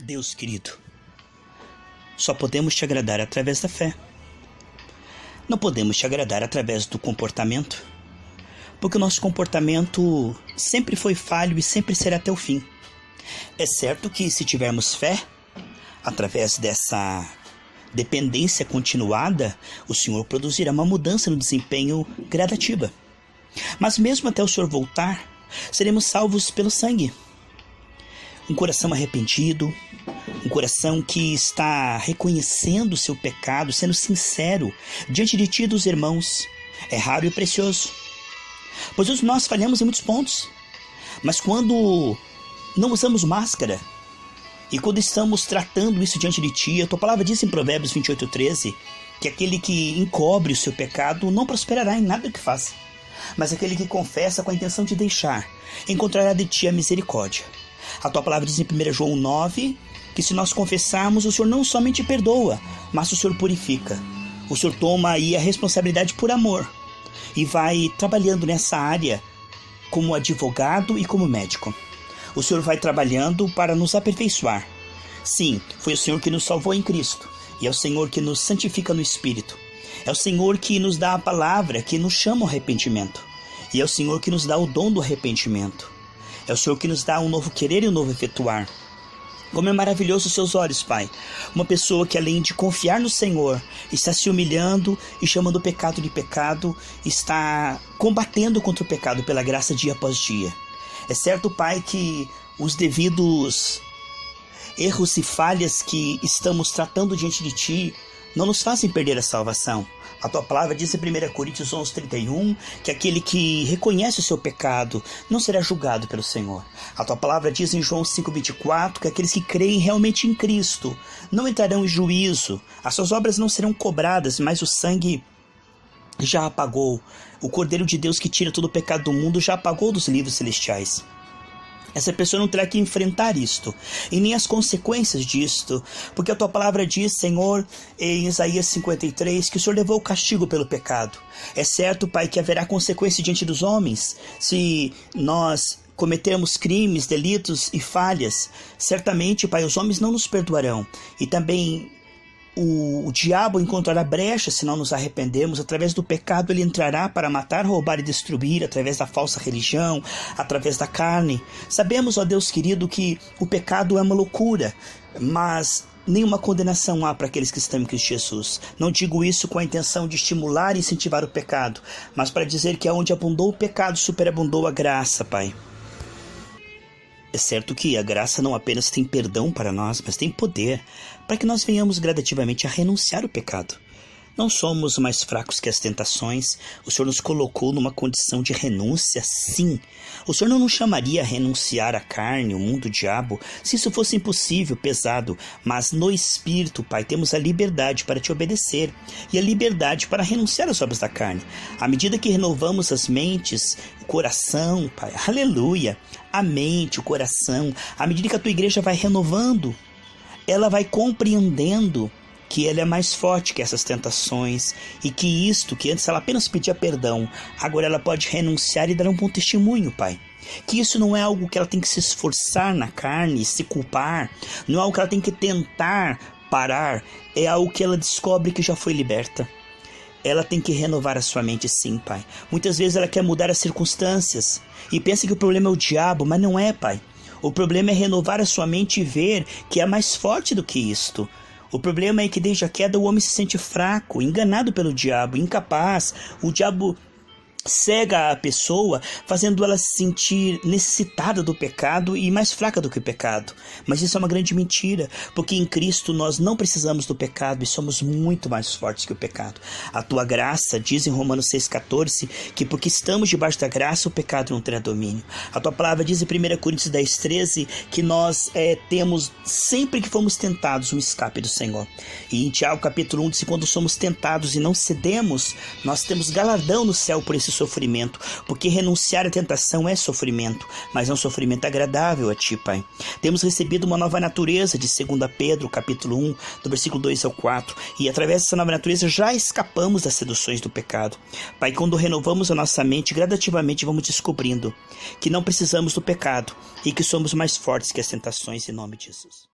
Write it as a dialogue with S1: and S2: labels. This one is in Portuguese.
S1: Deus querido, só podemos te agradar através da fé. Não podemos te agradar através do comportamento, porque o nosso comportamento sempre foi falho e sempre será até o fim. É certo que se tivermos fé, através dessa dependência continuada, o Senhor produzirá uma mudança no desempenho gradativa. Mas mesmo até o Senhor voltar, seremos salvos pelo sangue. Um coração arrependido, um coração que está reconhecendo o seu pecado, sendo sincero diante de ti e dos irmãos, é raro e precioso. Pois nós falhamos em muitos pontos, mas quando não usamos máscara, e quando estamos tratando isso diante de ti, a tua palavra diz em Provérbios 28:13, que aquele que encobre o seu pecado não prosperará em nada que faça, mas aquele que confessa com a intenção de deixar, encontrará de ti a misericórdia. A tua palavra diz em 1 João 9, que se nós confessarmos, o Senhor não somente perdoa, mas o Senhor purifica. O Senhor toma aí a responsabilidade por amor e vai trabalhando nessa área como advogado e como médico. O Senhor vai trabalhando para nos aperfeiçoar. Sim, foi o Senhor que nos salvou em Cristo, e é o Senhor que nos santifica no Espírito. É o Senhor que nos dá a palavra, que nos chama ao arrependimento. E é o Senhor que nos dá o dom do arrependimento. É o Senhor que nos dá um novo querer e um novo efetuar. Como é maravilhoso os seus olhos, Pai. Uma pessoa que, além de confiar no Senhor, está se humilhando e chamando o pecado de pecado, está combatendo contra o pecado pela graça dia após dia. É certo, Pai, que os devidos erros e falhas que estamos tratando diante de Ti não nos fazem perder a salvação. A Tua palavra diz em 1 Coríntios 11:31 que aquele que reconhece o seu pecado não será julgado pelo Senhor. A Tua palavra diz em João 5:24 que aqueles que creem realmente em Cristo não entrarão em juízo. As suas obras não serão cobradas, mas o sangue já apagou. O Cordeiro de Deus que tira todo o pecado do mundo já apagou dos livros celestiais. Essa pessoa não terá que enfrentar isto, e nem as consequências disto, porque a Tua palavra diz, Senhor, em Isaías 53, que o Senhor levou o castigo pelo pecado. É certo, Pai, que haverá consequência diante dos homens, se nós cometermos crimes, delitos e falhas. Certamente, Pai, os homens não nos perdoarão, e também o diabo encontrará brecha se não nos arrependermos. Através do pecado ele entrará para matar, roubar e destruir, através da falsa religião, através da carne. Sabemos, ó Deus querido, que o pecado é uma loucura, mas nenhuma condenação há para aqueles que estão em Cristo Jesus. Não digo isso com a intenção de estimular e incentivar o pecado, mas para dizer que aonde abundou o pecado, superabundou a graça, Pai. É certo que a graça não apenas tem perdão para nós, mas tem poder para que nós venhamos gradativamente a renunciar ao pecado. Não somos mais fracos que as tentações. O Senhor nos colocou numa condição de renúncia, sim. O Senhor não nos chamaria a renunciar à carne, o mundo, o diabo, se isso fosse impossível, pesado. Mas no Espírito, Pai, temos a liberdade para te obedecer e a liberdade para renunciar às obras da carne. À medida que renovamos as mentes, o coração, Pai, aleluia, a mente, o coração, à medida que a Tua igreja vai renovando, ela vai compreendendo que ela é mais forte que essas tentações e que isto, que antes ela apenas pedia perdão, agora ela pode renunciar e dar um bom testemunho, Pai. Que isso não é algo que ela tem que se esforçar na carne, se culpar, não é algo que ela tem que tentar parar, é algo que ela descobre que já foi liberta. Ela tem que renovar a sua mente, sim, Pai. Muitas vezes ela quer mudar as circunstâncias e pensa que o problema é o diabo, mas não é, Pai. O problema é renovar a sua mente e ver que é mais forte do que isto. O problema é que desde a queda o homem se sente fraco, enganado pelo diabo, incapaz. O diabo cega a pessoa, fazendo ela se sentir necessitada do pecado e mais fraca do que o pecado. Mas isso é uma grande mentira, porque em Cristo nós não precisamos do pecado e somos muito mais fortes que o pecado. A Tua graça diz em Romanos 6,14 que porque estamos debaixo da graça o pecado não terá domínio. A Tua palavra diz em 1 Coríntios 10,13 que nós temos sempre que fomos tentados um escape do Senhor. E em Tiago capítulo 1 diz que quando somos tentados e não cedemos, nós temos galardão no céu por esse sofrimento, porque renunciar à tentação é sofrimento, mas é um sofrimento agradável a Ti, Pai. Temos recebido uma nova natureza de 2 Pedro, capítulo 1, do versículo 2 ao 4, e através dessa nova natureza já escapamos das seduções do pecado. Pai, quando renovamos a nossa mente, gradativamente vamos descobrindo que não precisamos do pecado e que somos mais fortes que as tentações, em nome de Jesus.